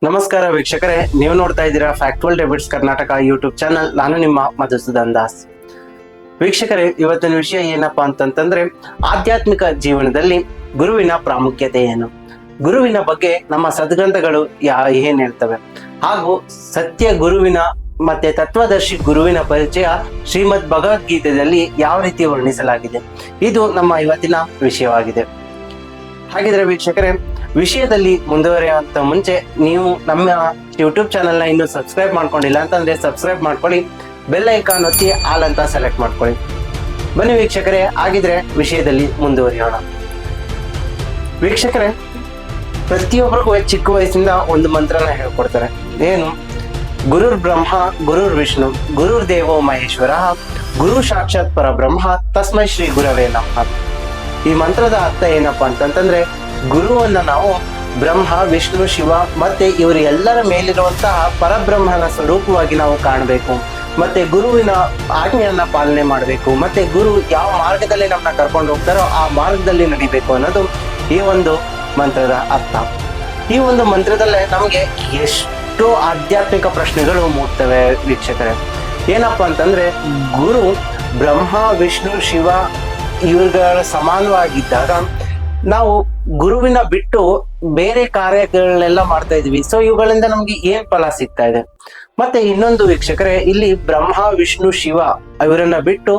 ನಮಸ್ಕಾರ ವೀಕ್ಷಕರೇ, ನೀವು ನೋಡ್ತಾ ಇದ್ದೀರಾ factual debits Karnataka YouTube channel. ನಾನು ನಿಮ್ಮ ಮಧುಸೂದನ್ ದಾಸ್. ವೀಕ್ಷಕರೇ, ಇವತ್ತಿನ ವಿಷಯ ಏನಪ್ಪಾ ಅಂತಂತಂದ್ರೆ ಆಧ್ಯಾತ್ಮಿಕ ಜೀವನದಲ್ಲಿ ಗುರುವಿನ ಪ್ರಾಮುಖ್ಯತೆ ಏನು, ಗುರುವಿನ ಬಗ್ಗೆ ನಮ್ಮ ಸದ್ಗ್ರಂಥಗಳು ಏನ್ ಹೇಳ್ತವೆ, ಹಾಗೂ ಸತ್ಯ ಗುರುವಿನ ಮತ್ತೆ ತತ್ವದರ್ಶಿ ಗುರುವಿನ ಪರಿಚಯ ಶ್ರೀಮದ್ ಭಗವದ್ಗೀತೆಯಲ್ಲಿ ಯಾವ ರೀತಿ ವರ್ಣಿಸಲಾಗಿದೆ, ಇದು ನಮ್ಮ ಇವತ್ತಿನ ವಿಷಯವಾಗಿದೆ. ಹಾಗಿದ್ರೆ ವೀಕ್ಷಕರೇ, ವಿಷಯದಲ್ಲಿ ಮುಂದುವರಿಯುವಂತ ಮುಂಚೆ ನೀವು ನಮ್ಮ ಯೂಟ್ಯೂಬ್ ಚಾನೆಲ್ನ ಇನ್ನೂ ಸಬ್ಸ್ಕ್ರೈಬ್ ಮಾಡ್ಕೊಂಡಿಲ್ಲ ಅಂತಂದ್ರೆ ಸಬ್ಸ್ಕ್ರೈಬ್ ಮಾಡ್ಕೊಳ್ಳಿ, ಬೆಲ್ ಐಕಾನ್ ಒತ್ತಿ ಆಲ್ ಅಂತ ಸೆಲೆಕ್ಟ್ ಮಾಡ್ಕೊಳ್ಳಿ. ಬನ್ನಿ ವೀಕ್ಷಕರೇ, ಆಗಿದ್ರೆ ವಿಷಯದಲ್ಲಿ ಮುಂದುವರಿಯೋಣ. ವೀಕ್ಷಕರೇ, ಪ್ರತಿಯೊಬ್ಬರಿಗೂ ಚಿಕ್ಕ ವಯಸ್ಸಿಂದ ಒಂದು ಮಂತ್ರನ ಹೇಳ್ಕೊಡ್ತಾರೆ. ಏನು? ಗುರುರ್ ಬ್ರಹ್ಮ ಗುರುರ್ ವಿಷ್ಣು ಗುರುರ್ ದೇವೋ ಮಹೇಶ್ವರ ಗುರು ಸಾಕ್ಷಾತ್ ಪರಬ್ರಹ್ಮ ತಸ್ಮೈ ಶ್ರೀ ಗುರವೇ ನಮಃ. ಈ ಮಂತ್ರದ ಅರ್ಥ ಏನಪ್ಪಾ ಅಂತಂತಂದ್ರೆ, ಗುರುವನ್ನ ನಾವು ಬ್ರಹ್ಮ ವಿಷ್ಣು ಶಿವ ಮತ್ತೆ ಇವರು ಎಲ್ಲರ ಮೇಲಿರುವಂತಹ ಪರಬ್ರಹ್ಮನ ಸ್ವರೂಪವಾಗಿ ನಾವು ಕಾಣಬೇಕು, ಮತ್ತೆ ಗುರುವಿನ ಆಜ್ಞೆಯನ್ನ ಪಾಲನೆ ಮಾಡಬೇಕು, ಮತ್ತೆ ಗುರು ಯಾವ ಮಾರ್ಗದಲ್ಲಿ ನಮ್ಮನ್ನ ಕರ್ಕೊಂಡು ಹೋಗ್ತಾರೋ ಆ ಮಾರ್ಗದಲ್ಲಿ ನಡಿಬೇಕು ಅನ್ನೋದು ಈ ಒಂದು ಮಂತ್ರದ ಅರ್ಥ. ಈ ಒಂದು ಮಂತ್ರದಲ್ಲೇ ನಮಗೆ ಎಷ್ಟೋ ಆಧ್ಯಾತ್ಮಿಕ ಪ್ರಶ್ನೆಗಳು ಮೂಡ್ತವೆ ವೀಕ್ಷಕರೇ. ಏನಪ್ಪಾ ಅಂತಂದ್ರೆ, ಗುರು ಬ್ರಹ್ಮ ವಿಷ್ಣು ಶಿವ ಇವುಗಳ ಸಮಾನವಾಗಿದ್ದಾಗ ನಾವು ಗುರುವಿನ ಬಿಟ್ಟು ಬೇರೆ ಕಾರ್ಯಗಳನ್ನೆಲ್ಲ ಮಾಡ್ತಾ ಇದೀವಿ. ಸೊ ಇವುಗಳಿಂದ ನಮ್ಗೆ ಏನ್ ಫಲ ಸಿಗ್ತಾ ಇದೆ? ಮತ್ತೆ ಇನ್ನೊಂದು ವೀಕ್ಷಕರೇ, ಇಲ್ಲಿ ಬ್ರಹ್ಮ ವಿಷ್ಣು ಶಿವ ಇವರನ್ನ ಬಿಟ್ಟು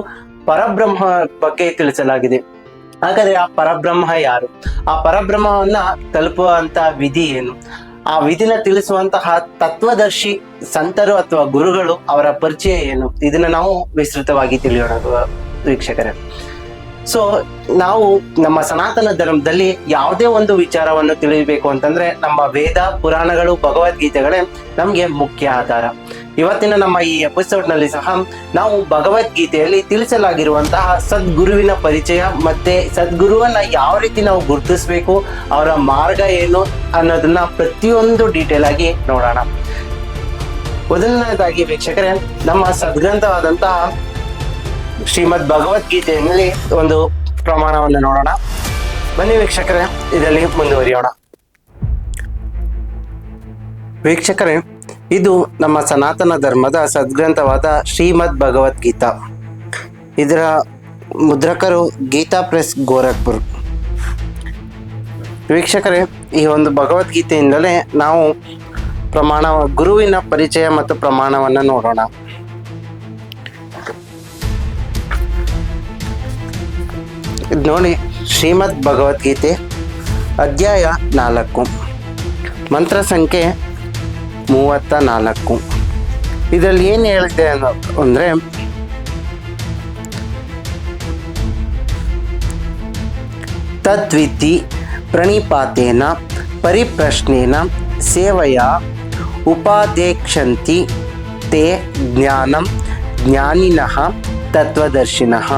ಪರಬ್ರಹ್ಮ ಬಗ್ಗೆ ತಿಳಿಸಲಾಗಿದೆ. ಹಾಗಾದ್ರೆ ಆ ಪರಬ್ರಹ್ಮ ಯಾರು? ಆ ಪರಬ್ರಹ್ಮವನ್ನ ತಲುಪುವಂತ ವಿಧಿ ಏನು? ಆ ವಿಧಿನ ತಿಳಿಸುವಂತಹ ತತ್ವದರ್ಶಿ ಸಂತರು ಅಥವಾ ಗುರುಗಳು, ಅವರ ಪರಿಚಯ ಏನು? ಇದನ್ನ ನಾವು ವಿಸ್ತೃತವಾಗಿ ತಿಳಿಯೋಣ ವೀಕ್ಷಕರೇ. ಸೊ ನಾವು ನಮ್ಮ ಸನಾತನ ಧರ್ಮದಲ್ಲಿ ಯಾವುದೇ ಒಂದು ವಿಚಾರವನ್ನು ತಿಳಿಯಬೇಕು ಅಂತಂದ್ರೆ ನಮ್ಮ ವೇದ ಪುರಾಣಗಳು ಭಗವದ್ಗೀತೆಗಳೇ ನಮ್ಗೆ ಮುಖ್ಯ ಆಧಾರ. ಇವತ್ತಿನ ನಮ್ಮ ಈ ಎಪಿಸೋಡ್ ನಲ್ಲಿ ಸಹ ನಾವು ಭಗವದ್ಗೀತೆಯಲ್ಲಿ ತಿಳಿಸಲಾಗಿರುವಂತಹ ಸದ್ಗುರುವಿನ ಪರಿಚಯ ಮತ್ತೆ ಸದ್ಗುರುವನ್ನ ಯಾವ ರೀತಿ ನಾವು ಗುರುತಿಸ್ಬೇಕು, ಅವರ ಮಾರ್ಗ ಏನು ಅನ್ನೋದನ್ನ ಪ್ರತಿಯೊಂದು ಡೀಟೇಲ್ ಆಗಿ ನೋಡೋಣ. ಮೊದಲನೇದಾಗಿ ವೀಕ್ಷಕರೇ, ನಮ್ಮ ಸದ್ಗ್ರಂಥವಾದಂತಹ ಶ್ರೀಮದ್ ಭಗವದ್ಗೀತೆಯಲ್ಲಿ ಒಂದು ಪ್ರಮಾಣವನ್ನು ನೋಡೋಣ. ಬನ್ನಿ ವೀಕ್ಷಕರೇ, ಇದರಲ್ಲಿ ಮುಂದುವರಿಯೋಣ. ವೀಕ್ಷಕರೇ, ಇದು ನಮ್ಮ ಸನಾತನ ಧರ್ಮದ ಸದ್ಗ್ರಂಥವಾದ ಶ್ರೀಮದ್ ಭಗವದ್ಗೀತಾ. ಇದರ ಮುದ್ರಕರು ಗೀತಾ ಪ್ರೆಸ್ ಗೋರಖ್ಪುರ್. ವೀಕ್ಷಕರೇ, ಈ ಒಂದು ಭಗವದ್ಗೀತೆಯಿಂದಲೇ ನಾವು ಗುರುವಿನ ಪರಿಚಯ ಮತ್ತು ಪ್ರಮಾಣವನ್ನು ನೋಡೋಣ. ಇದು ನೋಡಿ, ಶ್ರೀಮದ್ ಭಗವದ್ಗೀತೆ ಅಧ್ಯಾಯ 4, ಮಂತ್ರ ಸಂಖ್ಯೆ 34. ಇದರಲ್ಲಿ ಏನು ಹೇಳಿದೆ ಅಂದರೆ, ತದ್ವಿತಿ ಪ್ರಣಿಪಾತೇನ ಪರಿಪ್ರಶ್ನೇನ ಸೇವೆಯ ಉಪಾದೇಕ್ಷಂತಿ ತೇ ಜ್ಞಾನಂ ಜ್ಞಾನಿನಃ ತತ್ವದರ್ಶಿನಃ.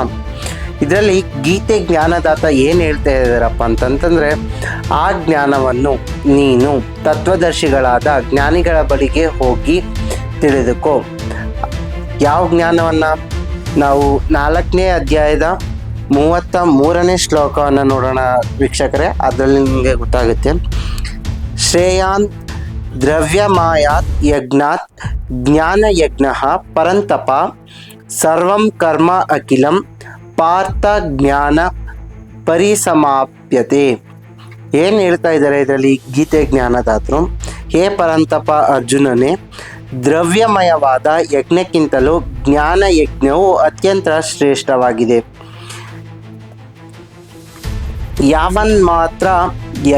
ಇದರಲ್ಲಿ ಗೀತೆ ಜ್ಞಾನದಾತ ಏನು ಹೇಳ್ತಾ ಇದ್ದಾರಪ್ಪ ಅಂತಂತಂದರೆ, ಆ ಜ್ಞಾನವನ್ನು ನೀನು ತತ್ವದರ್ಶಿಗಳಾದ ಜ್ಞಾನಿಗಳ ಬಳಿಗೆ ಹೋಗಿ ತಿಳಿದುಕೋ. ಯಾವ ಜ್ಞಾನವನ್ನು? ನಾವು 4ನೇ ಅಧ್ಯಾಯದ 33ನೇ ಶ್ಲೋಕವನ್ನು ನೋಡೋಣ ವೀಕ್ಷಕರೇ, ಅದರಲ್ಲಿ ನಿಮಗೆ ಗೊತ್ತಾಗುತ್ತೆ. ಶ್ರೇಯಾನ್ ದ್ರವ್ಯಮಾಯಾತ್ ಯಜ್ಞಾತ್ ಜ್ಞಾನಯಜ್ಞ ಪರಂತಪ ಸರ್ವಂ ಕರ್ಮ ಅಖಿಲಂ ಪಾರ್ಥ ಜ್ಞಾನ ಪರಿಸಮಾಪ್ಯತೆ. ಏನು ಹೇಳ್ತಾ ಇದ್ದಾರೆ ಇದರಲ್ಲಿ ಗೀತೆ ಜ್ಞಾನದಾತರು? ಹೇ ಪರಂತಪ ಅರ್ಜುನನೇ, ದ್ರವ್ಯಮಯವಾದ ಯಜ್ಞಕ್ಕಿಂತಲೂ ಜ್ಞಾನ ಯಜ್ಞವು ಅತ್ಯಂತ ಶ್ರೇಷ್ಠವಾಗಿದೆ. ಯಾವನ್ ಮಾತ್ರ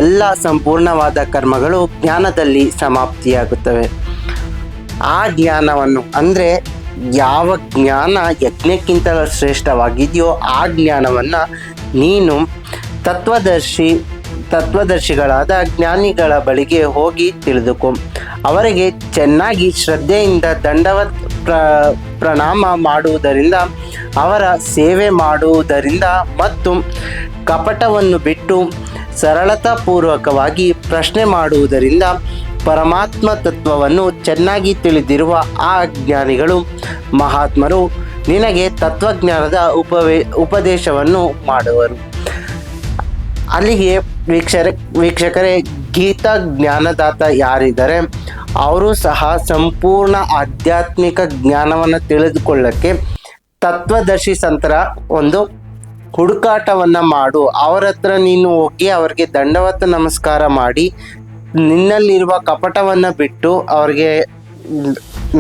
ಎಲ್ಲ ಸಂಪೂರ್ಣವಾದ ಕರ್ಮಗಳು ಜ್ಞಾನದಲ್ಲಿ ಸಮಾಪ್ತಿಯಾಗುತ್ತವೆ. ಆ ಜ್ಞಾನವನ್ನು ಅಂದರೆ ಯಾವ ಜ್ಞಾನ ಯಜ್ಞಕ್ಕಿಂತ ಶ್ರೇಷ್ಠವಾಗಿದೆಯೋ ಆ ಜ್ಞಾನವನ್ನು ನೀನು ತತ್ವದರ್ಶಿಗಳಾದ ಜ್ಞಾನಿಗಳ ಬಳಿಗೆ ಹೋಗಿ ತಿಳಿದುಕೊ. ಅವರಿಗೆ ಚೆನ್ನಾಗಿ ಶ್ರದ್ಧೆಯಿಂದ ದಂಡವತ್ ಪ್ರಣಾಮ ಮಾಡುವುದರಿಂದ, ಅವರ ಸೇವೆ ಮಾಡುವುದರಿಂದ ಮತ್ತು ಕಪಟವನ್ನು ಬಿಟ್ಟು ಸರಳತಾಪೂರ್ವಕವಾಗಿ ಪ್ರಶ್ನೆ ಮಾಡುವುದರಿಂದ ಪರಮಾತ್ಮ ತತ್ವವನ್ನು ಚೆನ್ನಾಗಿ ತಿಳಿದಿರುವ ಆ ಜ್ಞಾನಿಗಳು ಮಹಾತ್ಮರು ನಿನಗೆ ತತ್ವಜ್ಞಾನದ ಉಪದೇಶವನ್ನು ಮಾಡುವರು. ಅಲ್ಲಿಗೆ ವೀಕ್ಷಕರೇ, ಗೀತಾ ಜ್ಞಾನದಾತ ಯಾರಿದ್ದಾರೆ ಅವರು ಸಹ ಸಂಪೂರ್ಣ ಆಧ್ಯಾತ್ಮಿಕ ಜ್ಞಾನವನ್ನು ತಿಳಿದುಕೊಳ್ಳಕ್ಕೆ ತತ್ವದರ್ಶಿ ಸಂತರ ಒಂದು ಹುಡುಕಾಟವನ್ನ ಮಾಡು. ಅವರ ಹತ್ರ ನೀನು ಹೋಗಿ ಅವ್ರಿಗೆ ದಂಡವತ್ ನಮಸ್ಕಾರ ಮಾಡಿ ನಿನ್ನಲ್ಲಿರುವ ಕಪಟವನ್ನ ಬಿಟ್ಟು ಅವ್ರಿಗೆ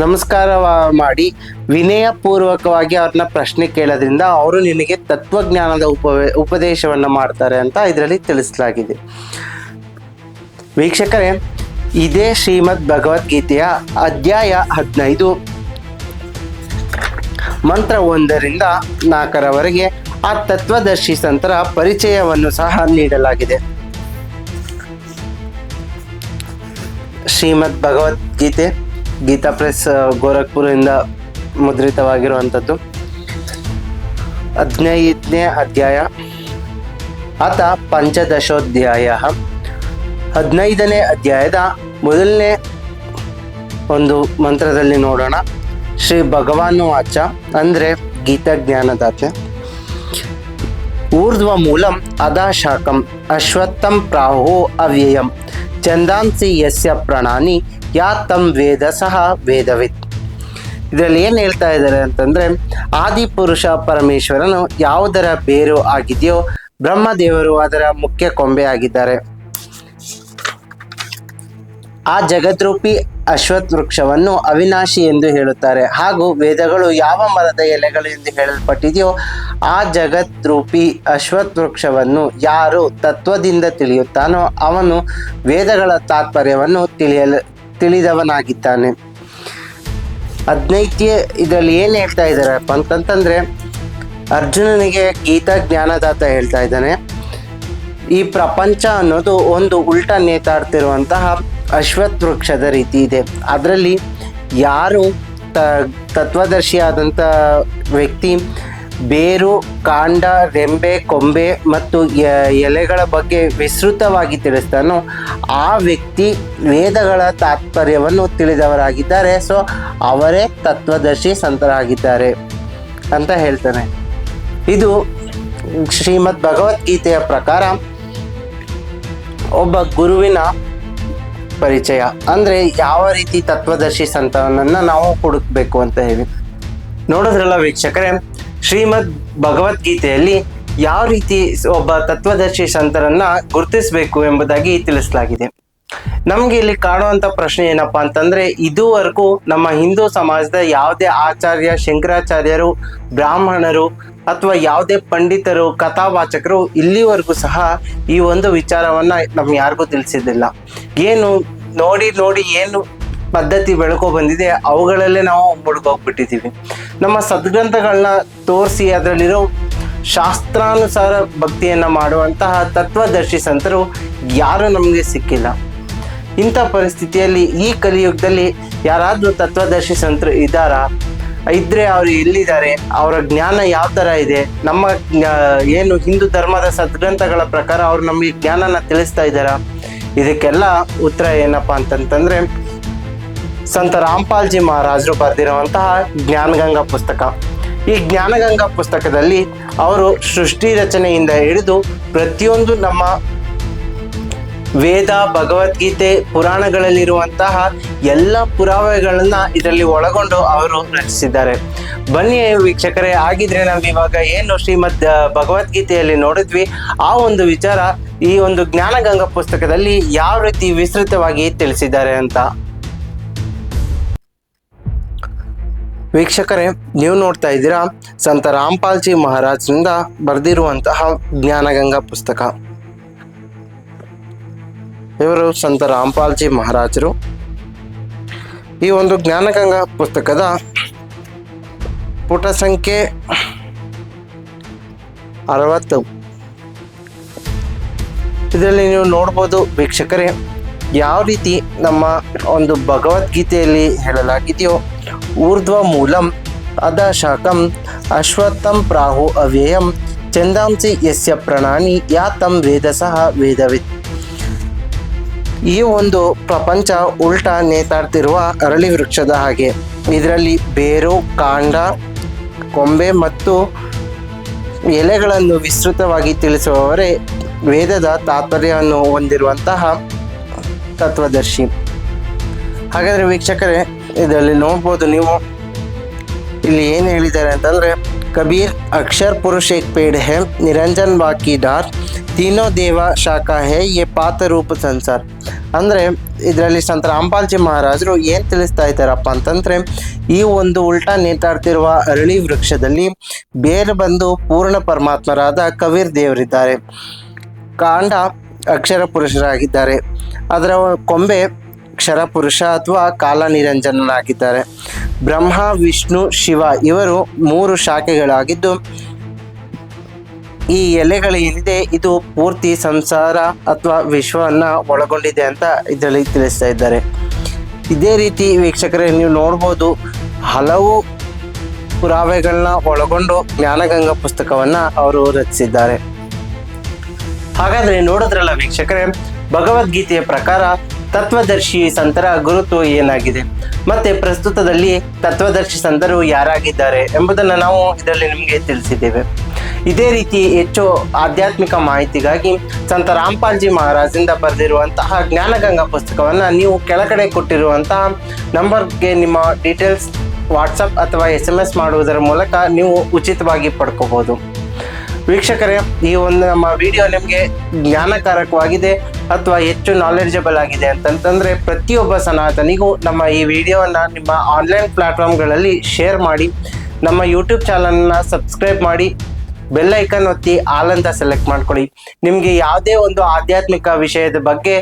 ನಮಸ್ಕಾರ ಮಾಡಿ ವಿನಯ ಪೂರ್ವಕವಾಗಿ ಅವ್ರನ್ನ ಪ್ರಶ್ನೆ ಕೇಳೋದ್ರಿಂದ ಅವರು ನಿನಗೆ ತತ್ವಜ್ಞಾನದ ಉಪದೇಶವನ್ನ ಮಾಡ್ತಾರೆ ಅಂತ ಇದರಲ್ಲಿ ತಿಳಿಸಲಾಗಿದೆ. ವೀಕ್ಷಕರೇ, ಇದೇ ಶ್ರೀಮದ್ ಭಗವದ್ಗೀತೆಯ ಅಧ್ಯಾಯ 15 ಮಂತ್ರ 1ರಿಂದ 4ರವರೆಗೆ ಆ ತತ್ವದರ್ಶಿ ಸಂತರ ಪರಿಚಯವನ್ನು ಸಹ ನೀಡಲಾಗಿದೆ. ಶ್ರೀಮದ್ ಭಗವದ್ಗೀತೆ ಗೀತಾ ಪ್ರೆಸ್ ಗೋರಖ್ಪುರದಿಂದ ಮುದ್ರಿತವಾಗಿರುವಂಥದ್ದು. 15ನೇ ಅಧ್ಯಾಯ ಅಥ ಪಂಚದಶೋಧ್ಯಾಯ. 15ನೇ ಅಧ್ಯಾಯದ ಮೊದಲನೇ ಒಂದು ಮಂತ್ರದಲ್ಲಿ ನೋಡೋಣ. ಶ್ರೀ ಭಗವಾನು ವಾಚ ಅಂದರೆ ಗೀತಾ ಜ್ಞಾನದಾತೆ. ಊರ್ಧ್ವ ಮೂಲಂ ಅಧಾ ಶಾಖಂ ಅಶ್ವತ್ಥಂ ಪ್ರಾಹು ಅವ್ಯಯಂ ಛಂದಾಂಸಿ ಯಸ್ಯ ಪ್ರಣಾನಿ ಯಾ ತಂ ವೇದ ಸಹ ವೇದವಿತ್. ಇದರಲ್ಲಿ ಏನು ಹೇಳ್ತಾ ಇದ್ದಾರೆ ಅಂತಂದರೆ, ಆದಿಪುರುಷ ಪರಮೇಶ್ವರನು ಯಾವುದರ ಬೇರು ಆಗಿದೆಯೋ ಬ್ರಹ್ಮದೇವರು ಅದರ ಮುಖ್ಯ ಕೊಂಬೆ ಆಗಿದ್ದಾರೆ. ಆ ಜಗದ್ರೂಪಿ ಅಶ್ವತ್ಥ ವೃಕ್ಷವನ್ನು ಅವಿನಾಶಿ ಎಂದು ಹೇಳುತ್ತಾರೆ. ಹಾಗೂ ವೇದಗಳು ಯಾವ ಮರದ ಎಲೆಗಳು ಎಂದು ಹೇಳಲ್ಪಟ್ಟಿದೆಯೋ ಆ ಜಗದ್ರೂಪಿ ಅಶ್ವತ್ಥ ವೃಕ್ಷವನ್ನು ಯಾರು ತತ್ವದಿಂದ ತಿಳಿಯುತ್ತಾನೋ ಅವನು ವೇದಗಳ ತಾತ್ಪರ್ಯವನ್ನು ತಿಳಿದವನಾಗಿದ್ದಾನೆ. 15 ಇದರಲ್ಲಿ ಏನು ಹೇಳ್ತಾ ಇದ್ದಾರಪ್ಪ ಅಂತಂತಂದರೆ, ಅರ್ಜುನನಿಗೆ ಗೀತಾ ಜ್ಞಾನದಾತ ಹೇಳ್ತಾ ಇದ್ದಾನೆ, ಈ ಪ್ರಪಂಚ ಅನ್ನೋದು ಒಂದು ಉಲ್ಟಾ ನೇತಾಡ್ತಿರುವಂತಹ ಅಶ್ವತ್ಥ ವೃಕ್ಷದ ರೀತಿ ಇದೆ. ಅದರಲ್ಲಿ ಯಾರು ತತ್ವದರ್ಶಿಯಾದಂಥ ವ್ಯಕ್ತಿ ಬೇರು, ಕಾಂಡ, ರೆಂಬೆ, ಕೊಂಬೆ ಮತ್ತು ಎಲೆಗಳ ಬಗ್ಗೆ ವಿಸ್ತೃತವಾಗಿ ತಿಳಿಸ್ತಾನೋ ಆ ವ್ಯಕ್ತಿ ವೇದಗಳ ತಾತ್ಪರ್ಯವನ್ನು ತಿಳಿದವರಾಗಿದ್ದಾರೆ. ಸೊ ಅವರೇ ತತ್ವದರ್ಶಿ ಸಂತರಾಗಿದ್ದಾರೆ ಅಂತ ಹೇಳ್ತಾನೆ. ಇದು ಶ್ರೀಮದ್ ಭಗವದ್ಗೀತೆಯ ಪ್ರಕಾರ ಒಬ್ಬ ಗುರುವಿನ ಪರಿಚಯ. ಅಂದರೆ ಯಾವ ರೀತಿ ತತ್ವದರ್ಶಿ ಸಂತನನ್ನು ನಾವು ಹುಡುಕಬೇಕು ಅಂತ ಹೇಳಿ ನೋಡಿದ್ರಲ್ಲ ವೀಕ್ಷಕರೇ. ಶ್ರೀಮದ್ ಭಗವದ್ಗೀತೆಯಲ್ಲಿ ಯಾವ ರೀತಿ ಒಬ್ಬ ತತ್ವದರ್ಶಿ ಸಂತರನ್ನ ಗುರುತಿಸಬೇಕು ಎಂಬುದಾಗಿ ತಿಳಿಸಲಾಗಿದೆ. ನಮ್ಗೆ ಇಲ್ಲಿ ಕಾಣುವಂತ ಪ್ರಶ್ನೆ ಏನಪ್ಪಾ ಅಂತಂದ್ರೆ, ಇದುವರೆಗೂ ನಮ್ಮ ಹಿಂದೂ ಸಮಾಜದ ಯಾವುದೇ ಆಚಾರ್ಯ, ಶಂಕರಾಚಾರ್ಯರು, ಬ್ರಾಹ್ಮಣರು ಅಥವಾ ಯಾವುದೇ ಪಂಡಿತರು, ಕಥಾವಾಚಕರು ಇಲ್ಲಿವರೆಗೂ ಸಹ ಈ ಒಂದು ವಿಚಾರವನ್ನ ನಮ್ಗೆ ಯಾರಿಗೂ ತಿಳಿಸಿದ್ದಿಲ್ಲ. ಏನು ನೋಡಿ ಏನು ಪದ್ಧತಿ ಬೆಳ್ಕೊ ಬಂದಿದೆ ಅವುಗಳಲ್ಲೇ ನಾವು ಮುಳುಗೋಗ್ಬಿಟ್ಟಿದ್ದೀವಿ. ನಮ್ಮ ಸದ್ಗ್ರಂಥಗಳನ್ನ ತೋರಿಸಿ ಅದರಲ್ಲಿರೋ ಶಾಸ್ತ್ರಾನುಸಾರ ಭಕ್ತಿಯನ್ನು ಮಾಡುವಂತಹ ತತ್ವದರ್ಶಿ ಸಂತರು ಯಾರೂ ನಮಗೆ ಸಿಕ್ಕಿಲ್ಲ. ಇಂಥ ಪರಿಸ್ಥಿತಿಯಲ್ಲಿ ಈ ಕಲಿಯುಗದಲ್ಲಿ ಯಾರಾದರೂ ತತ್ವದರ್ಶಿ ಸಂತರು ಇದ್ದಾರಾ? ಇದ್ರೆ ಅವರು ಎಲ್ಲಿದ್ದಾರೆ? ಅವರ ಜ್ಞಾನ ಯಾವ ಥರ ಇದೆ? ನಮ್ಮ ಏನು ಹಿಂದೂ ಧರ್ಮದ ಸದ್ಗ್ರಂಥಗಳ ಪ್ರಕಾರ ಅವರು ನಮಗೆ ಜ್ಞಾನನ ತಿಳಿಸ್ತಾ ಇದ್ದಾರಾ? ಇದಕ್ಕೆಲ್ಲ ಉತ್ತರ ಏನಪ್ಪ ಅಂತಂತಂದರೆ, ಸಂತ ರಾಮ್ಪಾಲ್ಜಿ ಮಹಾರಾಜರು ಬರೆದಿರುವಂತಹ ಜ್ಞಾನಗಂಗಾ ಪುಸ್ತಕ. ಈ ಜ್ಞಾನಗಂಗಾ ಪುಸ್ತಕದಲ್ಲಿ ಅವರು ಸೃಷ್ಟಿ ರಚನೆಯಿಂದ ಹಿಡಿದು ಪ್ರತಿಯೊಂದು ನಮ್ಮ ವೇದ, ಭಗವದ್ಗೀತೆ, ಪುರಾಣಗಳಲ್ಲಿರುವಂತಹ ಎಲ್ಲ ಪುರಾವೆಗಳನ್ನ ಇದರಲ್ಲಿ ಒಳಗೊಂಡು ಅವರು ರಚಿಸಿದ್ದಾರೆ. ಬನ್ನಿ ವೀಕ್ಷಕರೇ, ಆಗಿದ್ರೆ ನಾವು ಇವಾಗ ಏನು ಶ್ರೀಮದ್ ಭಗವದ್ಗೀತೆಯಲ್ಲಿ ನೋಡಿದ್ವಿ ಆ ಒಂದು ವಿಚಾರ ಈ ಒಂದು ಜ್ಞಾನಗಂಗಾ ಪುಸ್ತಕದಲ್ಲಿ ಯಾವ ರೀತಿ ವಿಸ್ತೃತವಾಗಿ ತಿಳಿಸಿದ್ದಾರೆ ಅಂತ. ವೀಕ್ಷಕರೇ, ನೀವು ನೋಡ್ತಾ ಇದ್ದೀರಾ ಸಂತ ರಾಮ್ಪಾಲ್ಜಿ ಮಹಾರಾಜ್ರಿಂದ ಬರೆದಿರುವಂತಹ ಜ್ಞಾನಗಂಗಾ ಪುಸ್ತಕ. ಇವರು ಸಂತ ರಾಮ್ಪಾಲ್ಜಿ ಮಹಾರಾಜರು. ಈ ಒಂದು ಜ್ಞಾನಗಂಗಾ ಪುಸ್ತಕದ ಪುಟ ಸಂಖ್ಯೆ 60. ಇದರಲ್ಲಿ ನೀವು ನೋಡ್ಬೋದು ವೀಕ್ಷಕರೇ, ಯಾವ ರೀತಿ ನಮ್ಮ ಒಂದು ಭಗವದ್ಗೀತೆಯಲ್ಲಿ ಹೇಳಲಾಗಿದೆಯೋ, ಊರ್ಧ್ವ ಮೂಲಂ ಅಧಾ ಶಾಖಂ ಅಶ್ವತ್ಥಂ ಪ್ರಾಹು ಅವ್ಯಯಂ ಛಂದಾಂಸಿ ಯಸ್ಯ ಪ್ರಣಾನಿ ಯಾ ತಂ ವೇದ ಸಹ ವೇದವಿತ್. ಈ ಒಂದು ಪ್ರಪಂಚ ಉಲ್ಟಾ ನೇತಾಡ್ತಿರುವ ಅರಳಿ ವೃಕ್ಷದ ಹಾಗೆ. ಇದರಲ್ಲಿ ಬೇರು, ಕಾಂಡ, ಕೊಂಬೆ ಮತ್ತು ಎಲೆಗಳನ್ನು ವಿಸ್ತೃತವಾಗಿ ತಿಳಿಸುವವರೇ ವೇದದ ತಾತ್ಪರ್ಯವನ್ನು ಹೊಂದಿರುವಂತಹ ತತ್ವದರ್ಶಿ. ಹಾಗಾದ್ರೆ ವೀಕ್ಷಕರೇ, ಇದರಲ್ಲಿ ನೋಡ್ಬೋದು ನೀವು, ಇಲ್ಲಿ ಏನು ಹೇಳಿದ್ದಾರೆ ಅಂತಂದ್ರೆ, ಕಬೀರ್ ಅಕ್ಷರ್ ಪುರುಷ ಏಕ್ ಪೇಡ್ ಹೈ, ನಿರಂಜನ್ ಬಾಕಿ ಡಾರ್, ತೀನೋ ದೇವ ಶಾಖಾ ಹೈ, ಯೇ ಪಾತ ರೂಪ ಸಂಸಾರ್. ಅಂದರೆ ಇದರಲ್ಲಿ ಸಂತ ರಾಮ್ಪಾಲ್ಜಿ ಮಹಾರಾಜರು ಏನು ತಿಳಿಸ್ತಾ ಇದ್ದಾರಪ್ಪ ಅಂತಂದರೆ, ಈ ಒಂದು ಉಲ್ಟಾ ನೇತಾಡ್ತಿರುವ ಅರಳಿ ವೃಕ್ಷದಲ್ಲಿ ಬೇರೆ ಬಂದು ಪೂರ್ಣ ಪರಮಾತ್ಮರಾದ ಕಬೀರ್ ದೇವರಿದ್ದಾರೆ. ಕಾಂಡ ಅಕ್ಷರ ಪುರುಷರಾಗಿದ್ದಾರೆ, ಅದರ ಕೊಂಬೆ ಕ್ಷರ ಪುರುಷ ಅಥವಾ ಕಾಲ ನಿರಂಜನನಾಗಿದ್ದಾರೆ. ಬ್ರಹ್ಮ, ವಿಷ್ಣು, ಶಿವ ಇವರು 3 ಶಾಖೆಗಳಾಗಿದ್ದು, ಈ ಎಲೆಗಳೇನಿದೆ ಇದು ಪೂರ್ತಿ ಸಂಸಾರ ಅಥವಾ ವಿಶ್ವವನ್ನು ಒಳಗೊಂಡಿದೆ ಅಂತ ಇದರಲ್ಲಿ ತಿಳಿಸ್ತಾ ಇದ್ದಾರೆ. ಇದೇ ರೀತಿ ವೀಕ್ಷಕರೇ, ನೀವು ನೋಡ್ಬೋದು, ಹಲವು ಪುರಾವೆಗಳನ್ನ ಒಳಗೊಂಡು ಜ್ಞಾನಗಂಗಾ ಪುಸ್ತಕವನ್ನು ಅವರು ರಚಿಸಿದ್ದಾರೆ. ಹಾಗಾದರೆ ನೋಡಿದ್ರಲ್ಲ ವೀಕ್ಷಕರೇ, ಭಗವದ್ಗೀತೆಯ ಪ್ರಕಾರ ತತ್ವದರ್ಶಿ ಸಂತರ ಗುರುತು ಏನಾಗಿದೆ, ಮತ್ತೆ ಪ್ರಸ್ತುತದಲ್ಲಿ ತತ್ವದರ್ಶಿ ಸಂತರು ಯಾರಾಗಿದ್ದಾರೆ ಎಂಬುದನ್ನು ನಾವು ಇದರಲ್ಲಿ ನಿಮಗೆ ತಿಳಿಸಿದ್ದೇವೆ. ಇದೇ ರೀತಿ ಹೆಚ್ಚು ಆಧ್ಯಾತ್ಮಿಕ ಮಾಹಿತಿಗಾಗಿ ಸಂತ ರಾಮ್ಪಾಲ್ಜಿ ಮಹಾರಾಜಿಂದ ಬರೆದಿರುವಂತಹ ಜ್ಞಾನಗಂಗಾ ಪುಸ್ತಕವನ್ನು ನೀವು ಕೆಳಗಡೆ ಕೊಟ್ಟಿರುವಂತಹ ನಂಬರ್ಗೆ ನಿಮ್ಮ ಡೀಟೇಲ್ಸ್ ವಾಟ್ಸಪ್ ಅಥವಾ SMS ಮಾಡುವುದರ ಮೂಲಕ ನೀವು ಉಚಿತವಾಗಿ ಪಡ್ಕೋಬೋದು. ವೀಕ್ಷಕರೇ, ಈ ಒಂದು ನಮ್ಮ ವಿಡಿಯೋ ನಿಮಗೆ ಜ್ಞಾನಕಾರಕವಾಗಿದೆ ಅಥವಾ ಹೆಚ್ಚು ನಾಲೆಡ್ಜಬಲ್ ಆಗಿದೆ ಅಂತಂತಂದರೆ, ಪ್ರತಿಯೊಬ್ಬ ಸನಾತನಿಗೂ ನಮ್ಮ ಈ ವಿಡಿಯೋವನ್ನು ನಿಮ್ಮ ಆನ್ಲೈನ್ ಪ್ಲ್ಯಾಟ್ಫಾರ್ಮ್ಗಳಲ್ಲಿ ಶೇರ್ ಮಾಡಿ, ನಮ್ಮ ಯೂಟ್ಯೂಬ್ ಚಾನಲನ್ನು ಸಬ್ಸ್ಕ್ರೈಬ್ ಮಾಡಿ, ಬೆಲ್ ಐಕನ್ ಒತ್ತಿ ಆಲ್ ಅಂತ ಸೆಲೆಕ್ಟ್ ಮಾಡ್ಕೊಳ್ಳಿ. ನಿಮಗೆ ಯಾವುದೇ ಒಂದು ಆಧ್ಯಾತ್ಮಿಕ ವಿಷಯದ ಬಗ್ಗೆ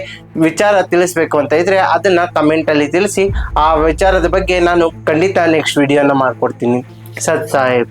ವಿಚಾರ ತಿಳಿಸ್ಬೇಕು ಅಂತ ಇದ್ದರೆ ಅದನ್ನು ಕಮೆಂಟಲ್ಲಿ ತಿಳಿಸಿ. ಆ ವಿಚಾರದ ಬಗ್ಗೆ ನಾನು ಖಂಡಿತ ನೆಕ್ಸ್ಟ್ ವಿಡಿಯೋನ ಮಾಡಿಕೊಡ್ತೀನಿ. ಸತ್ ಸಾಹೇಬ್.